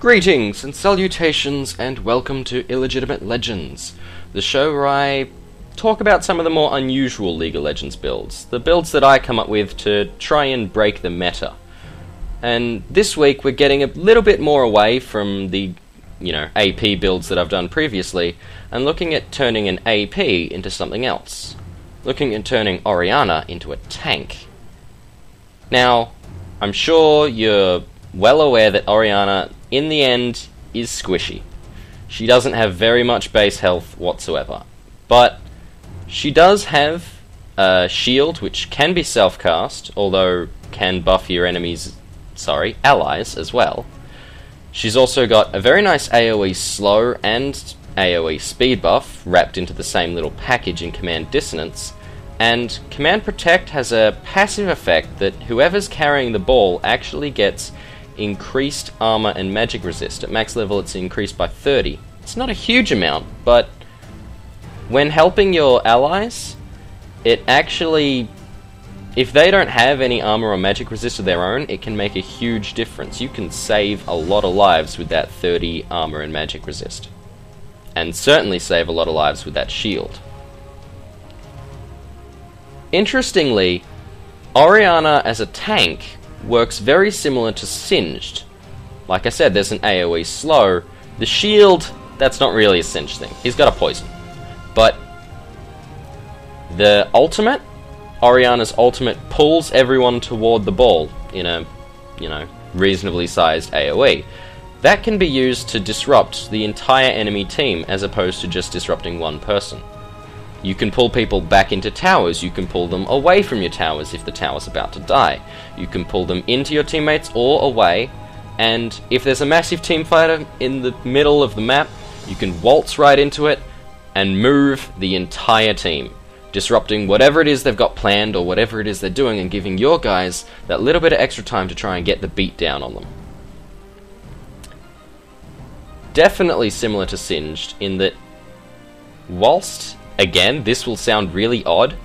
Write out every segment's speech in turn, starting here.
Greetings and salutations and welcome to Illegitimate Legends, the show where I talk about some of the more unusual League of Legends builds, the builds that I come up with to try and break the meta. And this week we're getting a little bit more away from the, AP builds that I've done previously and looking at turning an AP into something else. Looking at turning Orianna into a tank. Now, I'm sure you're well aware that Orianna, in the end, is squishy. She doesn't have very much base health whatsoever. But she does have a shield which can be self-cast, although can buff your allies as well. She's also got a very nice AoE slow and AoE speed buff wrapped into the same little package in Command Dissonance. And Command Protect has a passive effect that whoever's carrying the ball actually gets increased armor and magic resist. At max level it's increased by 30. It's not a huge amount, but when helping your allies, it actually, if they don't have any armor or magic resist of their own, it can make a huge difference. You can save a lot of lives with that 30 armor and magic resist. And certainly save a lot of lives with that shield. Interestingly, Orianna as a tank works very similar to Singed. Like I said, there's an AoE slow. The shield, that's not really a Singed thing. He's got a poison. But the ultimate, Orianna's ultimate, pulls everyone toward the ball in a, reasonably sized AoE. That can be used to disrupt the entire enemy team as opposed to just disrupting one person. You can pull people back into towers, you can pull them away from your towers if the tower's about to die. You can pull them into your teammates or away, and if there's a massive team fighter in the middle of the map, you can waltz right into it and move the entire team, disrupting whatever it is they've got planned or whatever it is they're doing and giving your guys that little bit of extra time to try and get the beat down on them. Definitely similar to Singed in that whilst, again, this will sound really odd,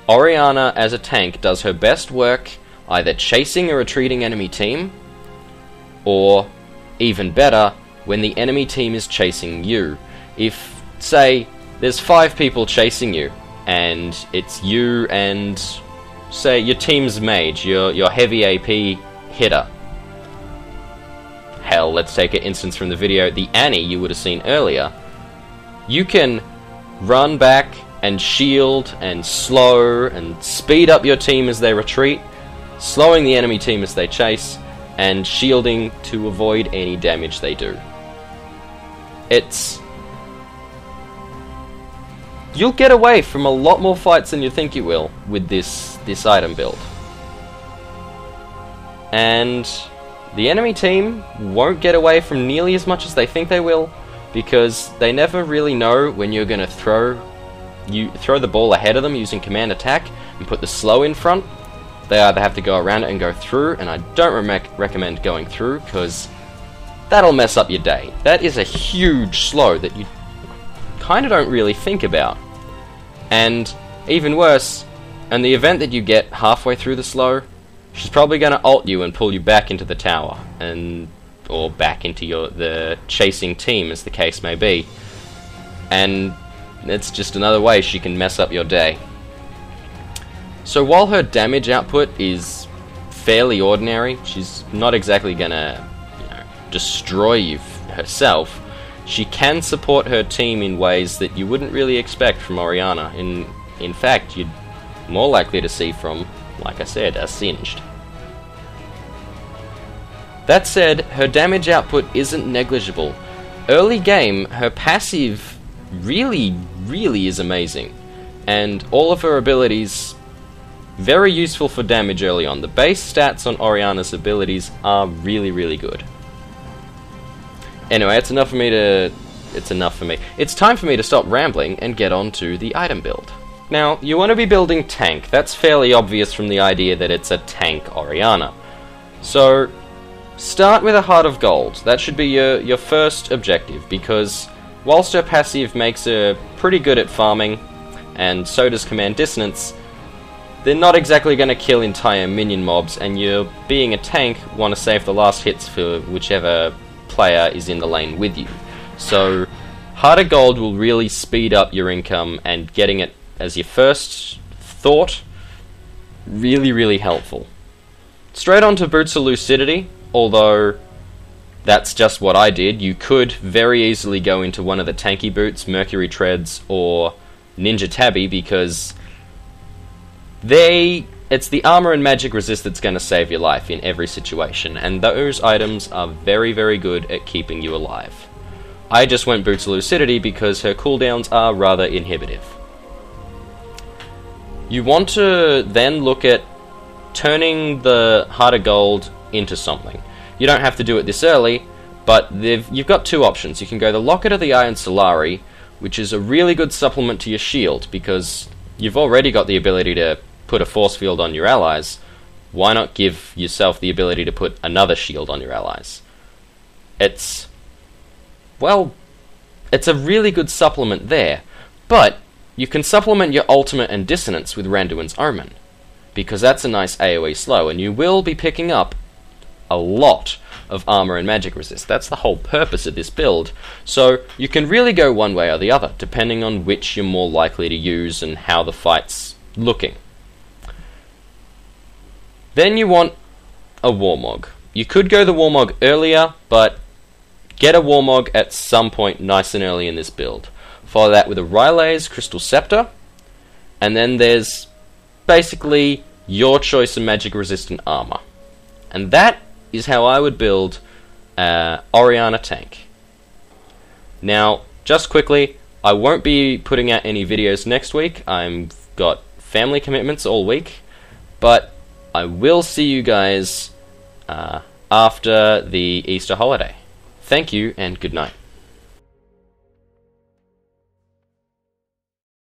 Orianna as a tank does her best work either chasing a retreating enemy team, or, even better, when the enemy team is chasing you. If, say, there's 5 people chasing you, and it's you and, say, your team's mage, your heavy AP hitter. Hell, let's take an instance from the video, the Annie you would have seen earlier. You can run back and shield and slow and speed up your team as they retreat, slowing the enemy team as they chase, and shielding to avoid any damage they do. You'll get away from a lot more fights than you think you will with this item build. And the enemy team won't get away from nearly as much as they think they will, because they never really know when you're going to throw the ball ahead of them using command attack and put the slow in front. They either have to go around it and go through, and I don't recommend going through because that'll mess up your day. That is a huge slow that you kind of don't really think about. And even worse, in the event that you get halfway through the slow, she's probably going to ult you and pull you back into the tower, or back into the chasing team, as the case may be. And it's just another way she can mess up your day. So while her damage output is fairly ordinary, she's not exactly gonna, destroy you herself, she can support her team in ways that you wouldn't really expect from Orianna. In fact, you're more likely to see from, like I said, a Singed. That said, her damage output isn't negligible. Early game, her passive really is amazing, and all of her abilities very useful for damage early on. The base stats on Orianna's abilities are really good. Anyway, it's enough for me. It's time for me to stop rambling and get on to the item build. Now, you want to be building tank. That's fairly obvious from the idea that it's a tank Orianna. So start with a Heart of Gold. That should be your first objective, because whilst her passive makes her pretty good at farming, and so does Command Dissonance, they're not exactly going to kill entire minion mobs, and you, being a tank, want to save the last hits for whichever player is in the lane with you. So Heart of Gold will really speed up your income, and getting it as your first thought, really helpful. Straight on to Boots of Lucidity, although that's just what I did. You could very easily go into one of the tanky boots, Mercury Treads, or Ninja Tabby, because it's the armor and magic resist that's going to save your life in every situation, and those items are very good at keeping you alive. I just went Boots of Lucidity because her cooldowns are rather inhibitive. You want to then look at turning the Heart of Gold into something. You don't have to do it this early, but you've got two options. You can go the Locket of the Iron Solari, which is a really good supplement to your shield, because you've already got the ability to put a force field on your allies. Why not give yourself the ability to put another shield on your allies? It's a really good supplement there, but you can supplement your Ultimate and Dissonance with Randuin's Omen, because that's a nice AoE slow, and you will be picking up a lot of armor and magic resist. That's the whole purpose of this build, so you can really go one way or the other, depending on which you're more likely to use and how the fight's looking. Then you want a Warmog. You could go the Warmog earlier, but get a Warmog at some point nice and early in this build. Follow that with a Rylaze Crystal Scepter, and then there's basically your choice of magic resistant armor. And that is how I would build Orianna tank. Now, just quickly, I won't be putting out any videos next week. I've got family commitments all week, but I will see you guys after the Easter holiday. Thank you and good night.